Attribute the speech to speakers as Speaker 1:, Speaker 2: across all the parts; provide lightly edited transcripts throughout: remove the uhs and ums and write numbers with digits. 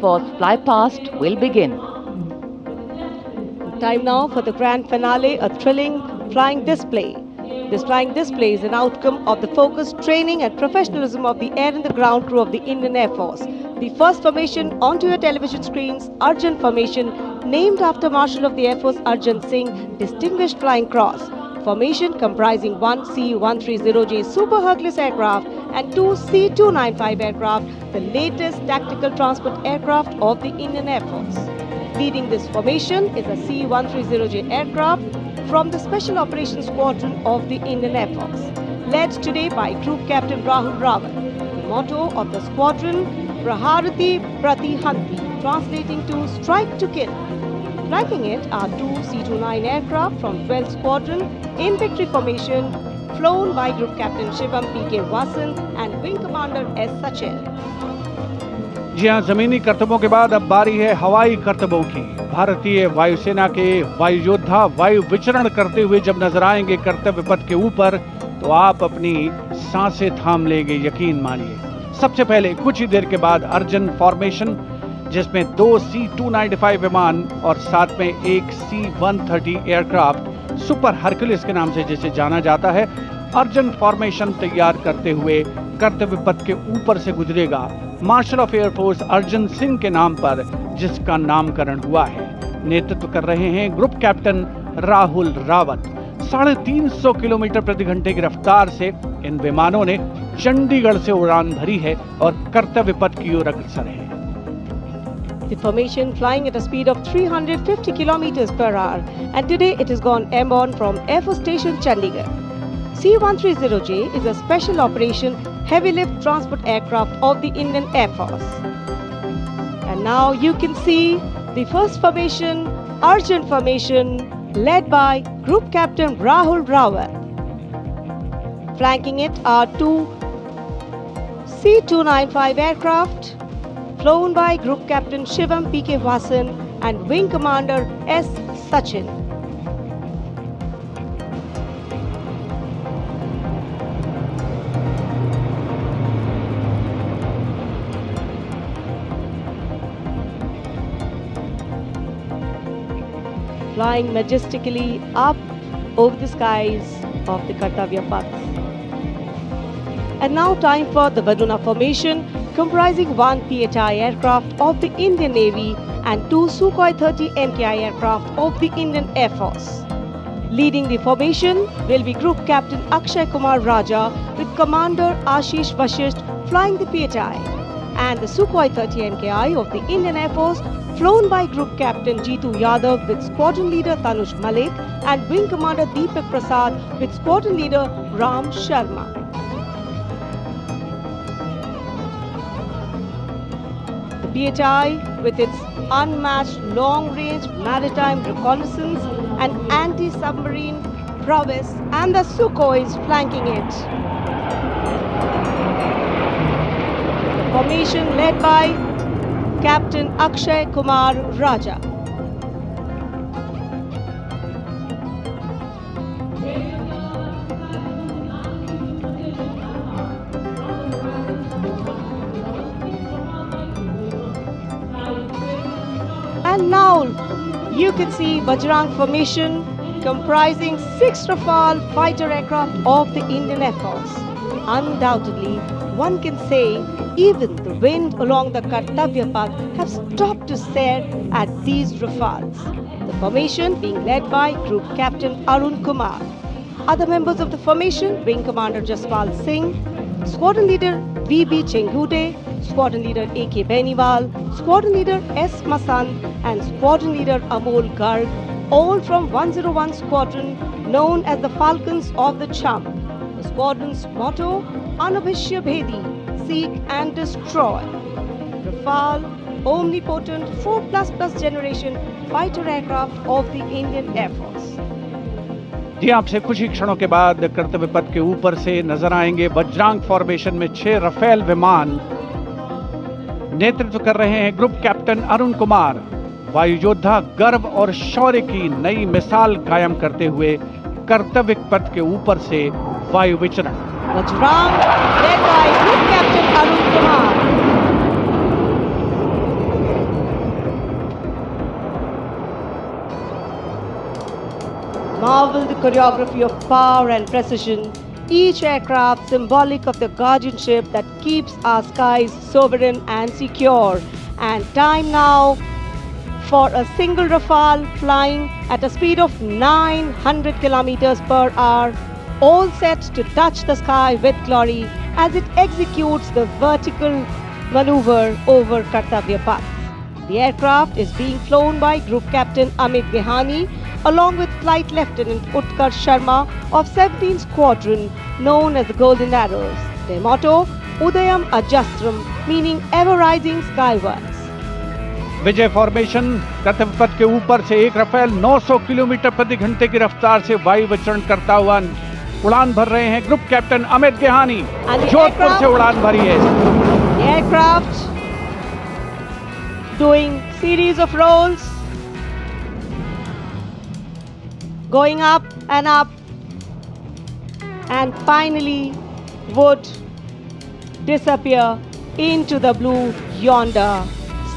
Speaker 1: Force flypast will begin.
Speaker 2: Time now for the grand finale, a thrilling flying display. This flying display is an outcome of the focused training and professionalism of the air and the ground crew of the Indian Air Force. The first formation onto your television screens, Arjun formation, named after Marshal of the Air Force Arjun Singh, Distinguished Flying Cross. Formation comprising one C-130J Super Hercules aircraft and two C-295 aircraft, the latest tactical transport aircraft of the Indian Air Force. Leading this formation is a C-130J aircraft from the Special Operations Squadron of the Indian Air Force, led today by Group Captain Rahul Rawat. The motto of the squadron, Praharati Pratihanti, translating to strike to kill. Flanking it are two C-29 aircraft from 12th Squadron in victory formation, flown by Group Captain Shivam P.K. Vasan and Wing Commander S. Sachin.
Speaker 3: जी हाँ, जमीनी करतबों के बाद अब बारी है हवाई करतबों की। भारतीय वायुसेना के वायु योद्धा वायु विचरण करते हुए जब नजर आएंगे कर्तव्य पथ के ऊपर, तो आप अपनी सांसें थाम लेंगे, यकीन मानिए। सबसे पहले कुछ ही देर के बाद अर्जुन फॉर्मेशन, जिसमें दो C-295 विमान और साथ में एक C-130 एयरक्राफ्ट सुपर हरकुलिस के नाम से जिसे जाना जाता है, अर्जुन फॉर्मेशन तैयार करते हुए कर्तव्य पथ के ऊपर से गुजरेगा। Marshal of air force Arjun Singh के नाम पर जिसका नामकरण हुआ है। नेतृत्व कर रहे हैं group captain Rahul Rawat. 350 kilometre प्रति घंटे की रफ्तार से इन विमानों ने चंडीगढ़ से उड़ान भरी है और कर्तव्य पथ की ओर अग्रसर है।
Speaker 2: The formation flying at a speed of 350 kilometers per hour, and today it has gone airborne from Air Force Station Chandigarh. C-130J is a special operation heavy lift transport aircraft of the Indian Air Force. And now you can see the first formation, Arjun formation, led by Group Captain Rahul Rawat. Flanking it are two C-295 aircraft, flown by Group Captain Shivam P.K. Vasan and Wing Commander S. Sachin. Flying majestically up over the skies of the Kartavya Path. And now time for the Varuna formation, comprising one PHI aircraft of the Indian Navy and two Sukhoi 30 MKI aircraft of the Indian Air Force. Leading the formation will be Group Captain Akshay Kumar Raja with Commander Ashish Vashisht flying the PHI, and the Sukhoi 30 MKI of the Indian Air Force flown by Group Captain Jeetu Yadav with Squadron Leader Tanush Malik and Wing Commander Deepak Prasad with Squadron Leader Ram Sharma. The PHI, with its unmatched long-range maritime reconnaissance and anti-submarine prowess, and the Sukhois flanking it. The formation led by Captain Akshay Kumar Raja. And now you can see Bajrang formation comprising 6 Rafale fighter aircraft of the Indian Air Force. Undoubtedly, one can say even the wind along the Kartavya Path have stopped to stare at these Rafales. The formation being led by Group Captain Arun Kumar. Other members of the formation, Wing Commander Jaspal Singh, Squadron Leader V.B. Chengude, Squadron Leader A.K. Beniwal, Squadron Leader S. Masan and Squadron Leader Amol Garg, all from 101 Squadron known as the Falcons of the Cham. The squadron's motto, Anubhishya Bhedi, seek and destroy. Rafale, omnipotent 4++ generation fighter aircraft of the Indian Air Force.
Speaker 3: जी, आपसे कुछ ही क्षणों के बाद कर्तव्य पथ के ऊपर से नजर आएंगे बजरंग फॉर्मेशन में 6 रफेल विमान। नेतृत्व कर रहे हैं ग्रुप कैप्टन अरुण कुमार। वायु योद्धा गर्व और शौर्य की नई मिसाल कायम करते हुए कर्तव्य पथ के ऊपर से वायु विचरण।
Speaker 2: Bajrang led by Group Captain Arun Kumar. Marvel the choreography of power and precision, each aircraft symbolic of the guardianship that keeps our skies sovereign and secure. And time now for a single Rafale flying at a speed of 900 kilometers per hour, all set to touch the sky with glory as it executes the vertical maneuver over Kartavya Path. The aircraft is being flown by Group Captain Amit Gehani along with Flight Lieutenant Utkarsh Sharma of 17th Squadron known as the Golden Arrows. Their motto, Udayam Ajastram, meaning ever rising skywards.
Speaker 3: Vijay formation कर्तव्य पथ के ऊपर से एक Rafale 900 kilometre प्रति घंटे की रफ्तार से वायु विचरण करता हुआ उड़ान भर रहे हैं ग्रुप कैप्टन अमित गेहानी। जोधपुर से उड़ान भरी है।
Speaker 2: Aircraft doing series of rolls, going up, and finally would disappear into the blue yonder,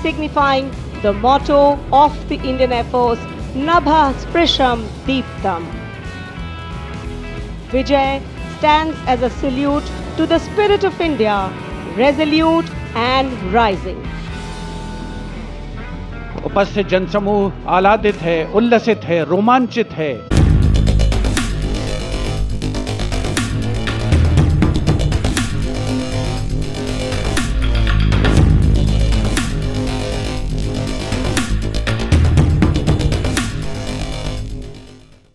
Speaker 2: signifying the motto of the Indian Air Force, Nabha Sprisham Deeptam. Vijay stands as a salute to the spirit of India, resolute and rising.
Speaker 3: उपस्थित जनसमूह आह्लादित है, उल्लसित है, रोमांचित है।